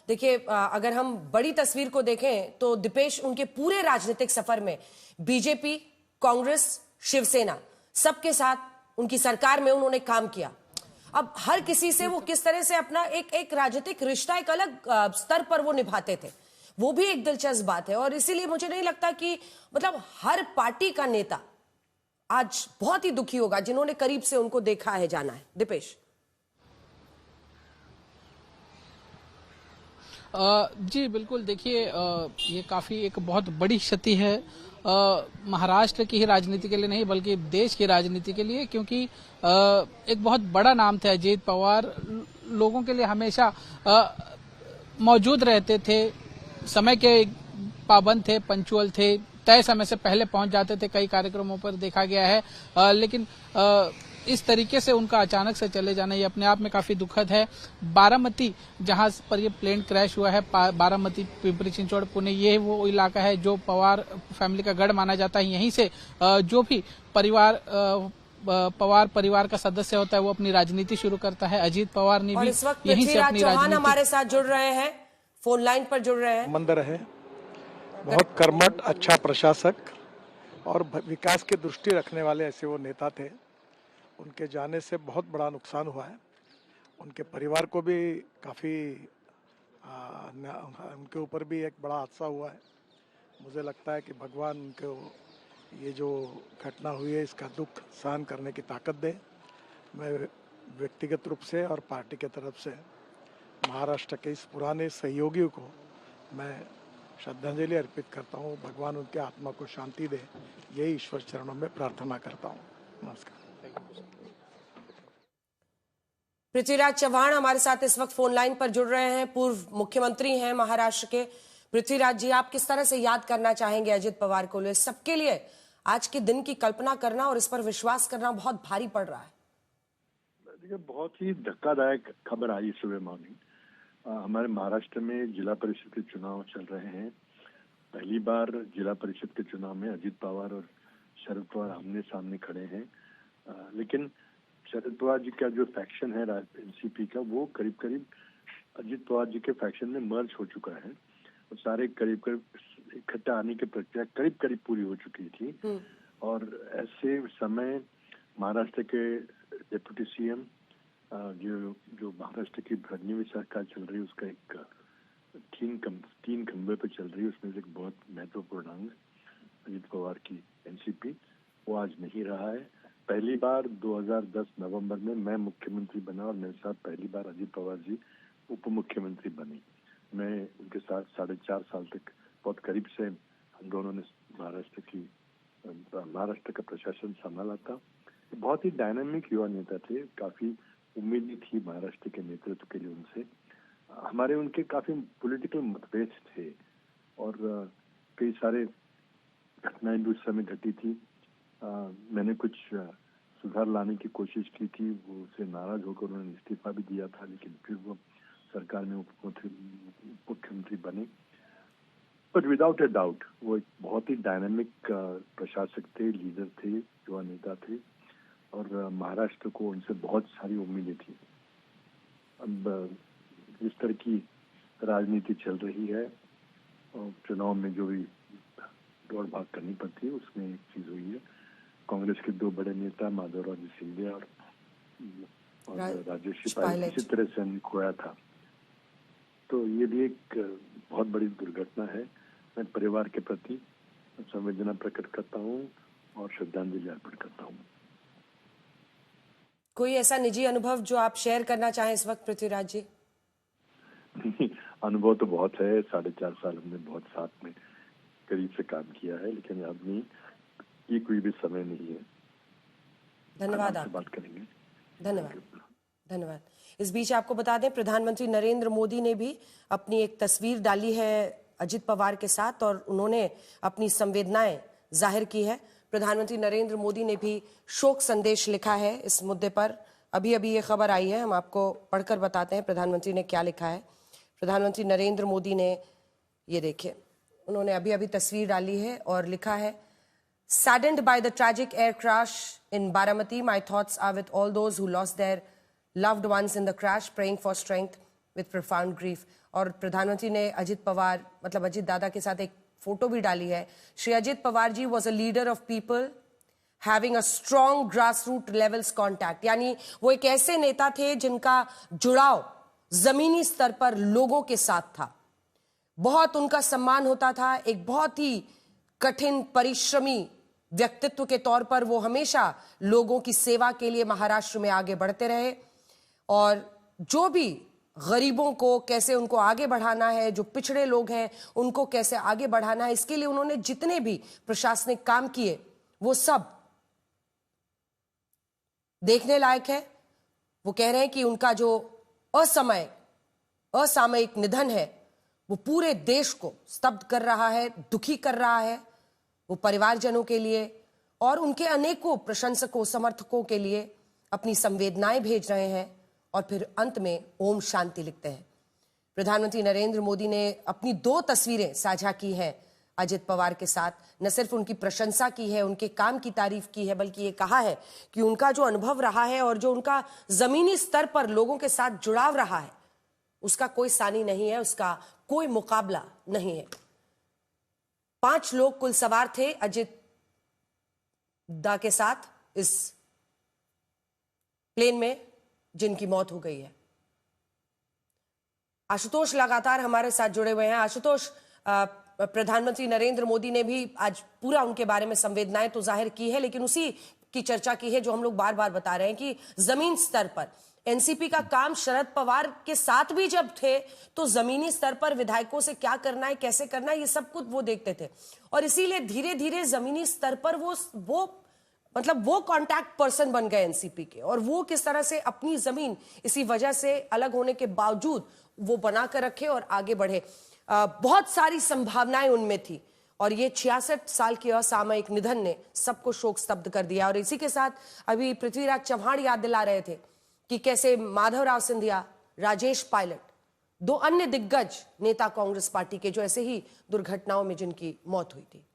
देखिए, अगर हम बड़ी तस्वीर को देखें तो दीपेश उनके पूरे राजनीतिक सफर में बीजेपी, कांग्रेस, शिवसेना सबके साथ उनकी सरकार में उन्होंने काम किया। अब हर किसी से वो किस तरह से अपना एक राजनीतिक रिश्ता एक अलग स्तर पर वो निभाते थे, वो भी एक दिलचस्प बात है। और इसीलिए मुझे नहीं लगता कि मतलब हर पार्टी का नेता आज बहुत ही दुखी होगा जिन्होंने करीब से उनको देखा है, जाना है। दीपेश जी बिल्कुल, देखिए ये काफ़ी एक बहुत बड़ी क्षति है महाराष्ट्र की ही राजनीति के लिए नहीं बल्कि देश की राजनीति के लिए, क्योंकि एक बहुत बड़ा नाम था अजीत पवार। लोगों के लिए हमेशा मौजूद रहते थे, समय के पाबंद थे, पंचुअल थे, तय समय से पहले पहुंच जाते थे, कई कार्यक्रमों पर देखा गया है। लेकिन इस तरीके से उनका अचानक से चले जाना ये अपने आप में काफी दुखद है। बारामती जहां पर ये प्लेन क्रैश हुआ है, बारामती, पिंपरी चिंचवड़, पुणे, ये वो इलाका है जो पवार फैमिली का गढ़ माना जाता है। यहीं से जो भी पवार परिवार का सदस्य होता है वो अपनी राजनीति शुरू करता है। अजीत पवार ने भी यहीं से अपनी राजनीति। हमारे साथ जुड़ रहे हैं, फोन लाइन पर जुड़ रहे हैं। मंदिर है, बहुत कर्मठ, अच्छा प्रशासक और विकास की दृष्टि रखने वाले ऐसे वो नेता थे। उनके जाने से बहुत बड़ा नुकसान हुआ है। उनके परिवार को भी काफ़ी उनके ऊपर भी एक बड़ा हादसा हुआ है। मुझे लगता है कि भगवान उनको ये जो घटना हुई है इसका दुख सहन करने की ताकत दे। मैं व्यक्तिगत रूप से और पार्टी के तरफ से महाराष्ट्र के इस पुराने सहयोगियों को मैं श्रद्धांजलि अर्पित करता हूँ। भगवान उनके आत्मा को शांति दे, यही ईश्वर चरणों में प्रार्थना करता हूँ। नमस्कार। पृथ्वीराज चव्हाण हमारे साथ इस वक्त फोन लाइन पर जुड़ रहे हैं, पूर्व मुख्यमंत्री हैं महाराष्ट्र के। पृथ्वीराज जी, आप किस तरह से याद करना चाहेंगे अजित पवार को? सबके लिए आज के दिन की कल्पना करना और इस पर विश्वास करना बहुत भारी पड़ रहा है। देखिए, बहुत ही धक्कादायक खबर आई सुबह मॉर्निंग। हमारे महाराष्ट्र में जिला परिषद के चुनाव चल रहे हैं। पहली बार जिला परिषद के चुनाव में अजित पवार और शरद पवार आमने सामने खड़े हैं। लेकिन शरद पवार जी का जो फैक्शन है एनसीपी का, वो करीब करीब अजित पवार जी के फैक्शन में मर्ज हो चुका है। और सारे करीब करीब इकट्ठा आने की प्रक्रिया करीब करीब पूरी हो चुकी थी। और ऐसे समय महाराष्ट्र के डिप्टी सीएम जो महाराष्ट्र की फडणवीस सरकार चल रही है उसका एक तीन खंबे पे चल रही है, उसमें से एक बहुत महत्वपूर्ण अंग अजित पवार की एनसीपी, वो आज नहीं रहा है। पहली बार 2010 नवंबर में मैं मुख्यमंत्री बना और मेरे साथ पहली बार अजित पवार जी उप मुख्यमंत्री बने। मैं उनके साथ 4.5 साल तक बहुत करीब से हम दोनों ने महाराष्ट्र का प्रशासन संभाला था। बहुत ही डायनामिक युवा नेता थे, काफी उम्मीद थी महाराष्ट्र के नेतृत्व के लिए उनसे। हमारे उनके काफी पॉलिटिकल मतभेद थे और कई सारे घटनाएं भी उस समय घटी थी। मैंने कुछ सुधार लाने की कोशिश की थी, वो उससे नाराज होकर उन्होंने इस्तीफा भी दिया था, लेकिन फिर वो सरकार में मुख्यमंत्री बने। बट विदाउट ए डाउट वो एक बहुत ही डायनामिक प्रशासक थे, लीडर थे, युवा नेता थे और महाराष्ट्र को उनसे बहुत सारी उम्मीदें थी। अब जिस तरह की राजनीति चल रही है और चुनाव में जो भी दौड़ भाग करनी पड़ती है, उसमें एक चीज हुई है, कांग्रेस के दो बड़े नेता माधवराव सिंधिया और राजेश पायलट इसी तरह से खोया था। तो ये भी एक बहुत बड़ी दुर्घटना है। मैं परिवार के प्रति संवेदना प्रकट करता हूँ और श्रद्धांजलि अर्पित करता हूँ। कोई ऐसा निजी अनुभव जो आप शेयर करना चाहें इस वक्त पृथ्वीराज जी? अनुभव तो बहुत है, 4.5 साल हमने बहुत साथ में करीब से काम किया है, लेकिन अब नहीं, ये कोई भी समय नहीं है। धन्यवाद, आप बात करेंगे। धन्यवाद। इस बीच आपको बता दें, प्रधानमंत्री नरेंद्र मोदी ने भी अपनी एक तस्वीर डाली है अजित पवार के साथ और उन्होंने अपनी संवेदनाएं जाहिर की है। प्रधानमंत्री नरेंद्र मोदी ने भी शोक संदेश लिखा है इस मुद्दे पर। अभी अभी ये खबर आई है, हम आपको पढ़कर बताते हैं प्रधानमंत्री ने क्या लिखा है। प्रधानमंत्री नरेंद्र मोदी ने, ये देखिए, उन्होंने अभी अभी तस्वीर डाली है और लिखा है, saddened by the tragic air crash in Baramati, my thoughts are with all those who lost their loved ones in the crash, praying for strength with profound grief. और प्रधानमंत्री ने अजित पवार मतलब अजित दादा के साथ एक फोटो भी डाली है। Shri Ajit Pawar ji was a leader of people having a strong grass root levels contact, यानी वो एक ऐसे नेता थे जिनका जुड़ाव जमीनी स्तर पर लोगों के साथ था। बहुत उनका सम्मान होता था। एक बहुत ही कठिन परिश्रमी व्यक्तित्व के तौर पर वो हमेशा लोगों की सेवा के लिए महाराष्ट्र में आगे बढ़ते रहे, और जो भी गरीबों को कैसे उनको आगे बढ़ाना है, जो पिछड़े लोग हैं उनको कैसे आगे बढ़ाना है, इसके लिए उन्होंने जितने भी प्रशासनिक काम किए वो सब देखने लायक है। वो कह रहे हैं कि उनका जो असामयिक निधन है वो पूरे देश को स्तब्ध कर रहा है, दुखी कर रहा है। वो परिवारजनों के लिए और उनके अनेकों प्रशंसकों समर्थकों के लिए अपनी संवेदनाएं भेज रहे हैं, और फिर अंत में ओम शांति लिखते हैं। प्रधानमंत्री नरेंद्र मोदी ने अपनी 2 तस्वीरें साझा की हैं अजित पवार के साथ। न सिर्फ उनकी प्रशंसा की है, उनके काम की तारीफ की है, बल्कि ये कहा है कि उनका जो अनुभव रहा है और जो उनका जमीनी स्तर पर लोगों के साथ जुड़ाव रहा है उसका कोई सानी नहीं है, उसका कोई मुकाबला नहीं है। 5 लोग कुल सवार थे अजित दा के साथ इस प्लेन में जिनकी मौत हो गई है। आशुतोष लगातार हमारे साथ जुड़े हुए हैं। आशुतोष, प्रधानमंत्री नरेंद्र मोदी ने भी आज पूरा उनके बारे में संवेदनाएं तो जाहिर की है, लेकिन उसी की चर्चा की है जो हम लोग बार बार बता रहे हैं कि जमीन स्तर पर एनसीपी का काम शरद पवार के साथ भी जब थे तो जमीनी स्तर पर विधायकों से क्या करना है, कैसे करना है, ये सब कुछ वो देखते थे, और इसीलिए धीरे धीरे जमीनी स्तर पर वो कांटेक्ट पर्सन बन गए एनसीपी के, और वो किस तरह से अपनी जमीन इसी वजह से अलग होने के बावजूद वो बनाकर रखे और आगे बढ़े। बहुत सारी संभावनाएं उनमें थी, और ये 66 साल के असामयिक निधन ने सबको शोक स्तब्ध कर दिया। और इसी के साथ अभी पृथ्वीराज चव्हाण याद दिला रहे थे कि कैसे माधवराव सिंधिया, राजेश पायलट, 2 अन्य दिग्गज नेता कांग्रेस पार्टी के जो ऐसे ही दुर्घटनाओं में जिनकी मौत हुई थी।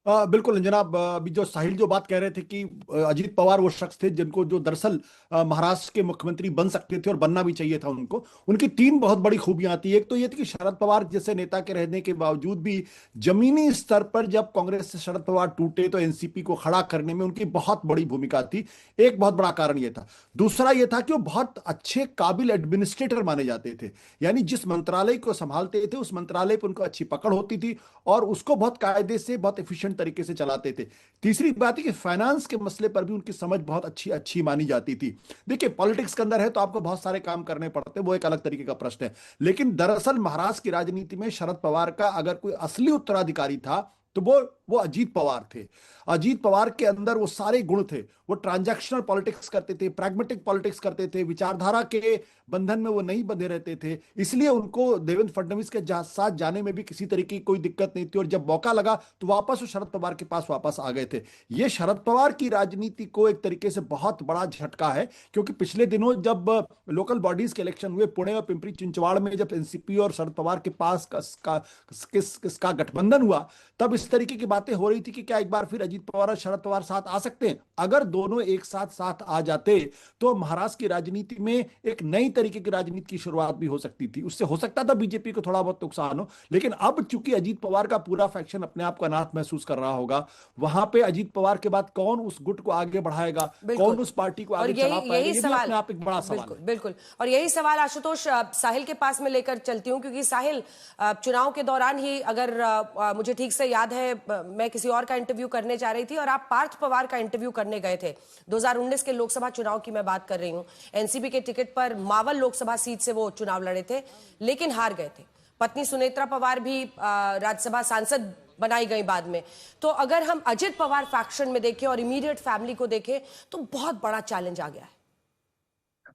बिल्कुल जनाब, अभी जो साहिल जो बात कह रहे थे कि अजीत पवार वो शख्स थे जिनको जो दरअसल महाराष्ट्र के मुख्यमंत्री बन सकते थे और बनना भी चाहिए था उनको। उनकी 3 बहुत बड़ी खूबियां थी। एक तो ये थी कि शरद पवार जैसे नेता के रहने के बावजूद भी जमीनी स्तर पर जब कांग्रेस से शरद पवार टूटे तो एनसीपी को खड़ा करने में उनकी बहुत बड़ी भूमिका थी। एक बहुत बड़ा कारण यह था। दूसरा यह था कि वो बहुत अच्छे काबिल एडमिनिस्ट्रेटर माने जाते थे, यानी जिस मंत्रालय को संभालते थे उस मंत्रालय पर उनको अच्छी पकड़ होती थी और उसको बहुत कायदे से बहुत एफिशिएंट तरीके से चलाते थे। तीसरी बात है कि फाइनेंस के मसले पर भी उनकी समझ बहुत अच्छी मानी जाती थी। देखिए, पॉलिटिक्स के अंदर है तो आपको बहुत सारे काम करने पड़ते हैं, वो एक अलग तरीके का प्रश्न है, लेकिन दरअसल महाराष्ट्र की राजनीति में शरद पवार का अगर कोई असली उत्तराधिकारी था तो वो अजीत पवार थे। अजीत पवार के अंदर वो सारे गुण थे। वो ट्रांजैक्शनल पॉलिटिक्स करते थे, प्रैग्मेटिक पॉलिटिक्स करते थे, विचारधारा के बंधन में वो नहीं बंधे रहते थे, इसलिए उनको देवेंद्र फडणवीस के साथ जाने में भी किसी तरीके की कोई दिक्कत नहीं थी, और जब मौका लगा तो वापस वो शरद पवार के पास वापस आ गए थे। ये शरद पवार की राजनीति को एक तरीके से बहुत बड़ा झटका है, क्योंकि पिछले दिनों जब लोकल बॉडीज के इलेक्शन हुए पुणे और पिंपरी चिंचवाड़ में, जब एनसीपी और शरद पवार के पास किसका गठबंधन हुआ, तब इस तरीके की बातें हो रही थी कि क्या एक बार फिर अजीत पवार और शरद पवार साथ आ सकते हैं। अगर दोनों एक साथ आ जाते तो महाराष्ट्र की राजनीति में एक नई तरीके की राजनीति की शुरुआत भी हो सकती थी। उससे हो सकता था बीजेपी को थोड़ा बहुत नुकसान हो, लेकिन अब चूंकि अजीत पवार का पूरा फैक्शन अपने आप को अनाथ महसूस कर रहा होगा, वहां पे अजीत पवार के बाद कौन उस गुट को आगे बढ़ाएगा, कौन उस पार्टी को आगे चला पाएगा, ये भी अपने आप एक बड़ा सवाल है। बिल्कुल, और यही सवाल आशुतोष साहिल के पास में लेकर चलती हूं, क्योंकि साहिल, चुनाव के दौरान ही, अगर मुझे ठीक से याद है, मैं किसी और का इंटरव्यू करने जा रही थी और आप पार्थ पवार का इंटरव्यू करने गए थे। 2019 के लोकसभा चुनाव की मैं बात कर रही हूं। एनसीपी के टिकट पर मावल लोकसभा सीट से वो चुनाव लड़े थे, लेकिन हार गए थे। पत्नी सुनेत्रा पवार भी राज्यसभा सांसद बनाई गई बाद में। तो अगर हम अजित पवार फैक्शन में देखें और इमीडिएट फैमिली को देखें तो बहुत बड़ा चैलेंज आ गया है।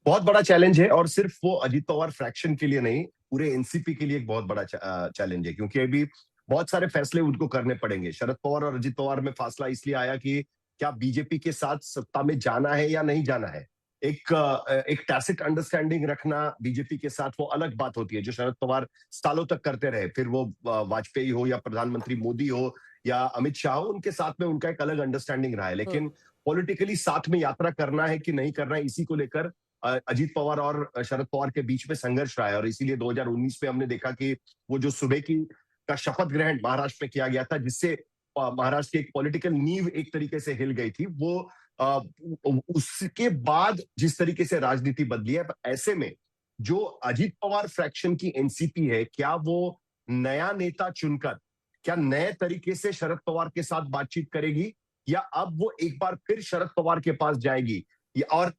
बहुत बड़ा चैलेंज है, और सिर्फ वो अजित पवार फ्रैक्शन के लिए नहीं, पूरे एनसीपी के लिए एक बहुत बड़ा चैलेंज है, क्योंकि अभी बहुत सारे फैसले उनको करने पड़ेंगे। शरद पवार और अजित पवार में फासला इसलिए आया कि क्या बीजेपी के साथ सत्ता में जाना है या नहीं जाना है। एक टैसिट अंडरस्टैंडिंग रखना बीजेपी के साथ वो अलग बात होती है, जो शरद पवार सालों तक करते रहे, फिर वो वाजपेयी हो या प्रधानमंत्री मोदी हो या अमित शाह हो, उनके साथ में उनका एक अलग अंडरस्टैंडिंग रहा है। लेकिन पॉलिटिकली साथ में यात्रा करना है कि नहीं करना है, इसी को लेकर अजीत पवार और शरद पवार के बीच में संघर्ष रहा है, और इसीलिए 2019 में हमने देखा कि वो जो सुबह का शपथ ग्रहण महाराष्ट्र में किया गया था, जिससे महाराष्ट्र की एक पॉलिटिकल नींव एक तरीके से हिल गई थी, वो उसके बाद जिस तरीके से राजनीति बदली है, ऐसे में जो अजीत पवार फ्रैक्शन की एनसीपी है, क्या वो नया नेता चुनकर क्या नए तरीके से शरद पवार के साथ बातचीत करेगी, या अब वो एक बार फिर शरद पवार के पास जाएगी और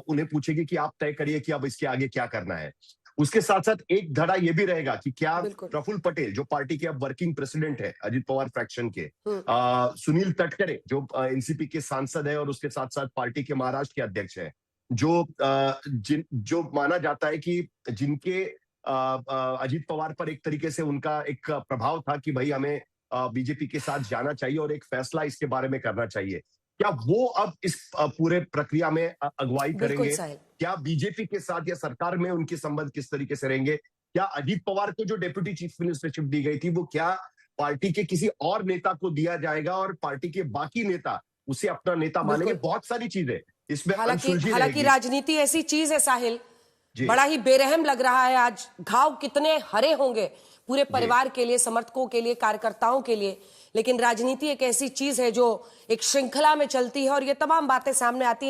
उन्हें पूछेगी कि आप तय करिए कि अब इसके आगे क्या करना है। उसके साथ साथ एक धड़ा ये भी रहेगा कि क्या प्रफुल्ल पटेल, जो पार्टी के अब वर्किंग प्रेसिडेंट है अजीत पवार फ्रैक्शन के, सुनील तटकरे जो एनसीपी के सांसद है और उसके साथ साथ पार्टी के महाराष्ट्र के अध्यक्ष है, जो माना जाता है कि जिनके अजीत पवार पर एक तरीके से उनका एक प्रभाव था कि भाई हमें बीजेपी के साथ जाना चाहिए और एक फैसला इसके बारे में करना चाहिए, क्या वो अब इस पूरे प्रक्रिया में अगुवाई करेंगे? क्या बीजेपी के साथ या सरकार में उनके संबंध किस तरीके से रहेंगे? क्या अजीत पवार को जो डेप्यूटी चीफ मिनिस्टरशिप दी गई थी, वो क्या पार्टी के किसी और नेता को दिया जाएगा और पार्टी के बाकी नेता उसे अपना नेता मानेंगे? बहुत सारी चीजें इसमें हालांकि राजनीति ऐसी चीज है साहिल, बड़ा ही बेरहम लग रहा है। आज घाव कितने हरे होंगे पूरे परिवार के लिए, समर्थकों के लिए, कार्यकर्ताओं के लिए, लेकिन राजनीति एक ऐसी चीज है जो एक श्रृंखला में चलती है और ये तमाम बातें सामने आती है।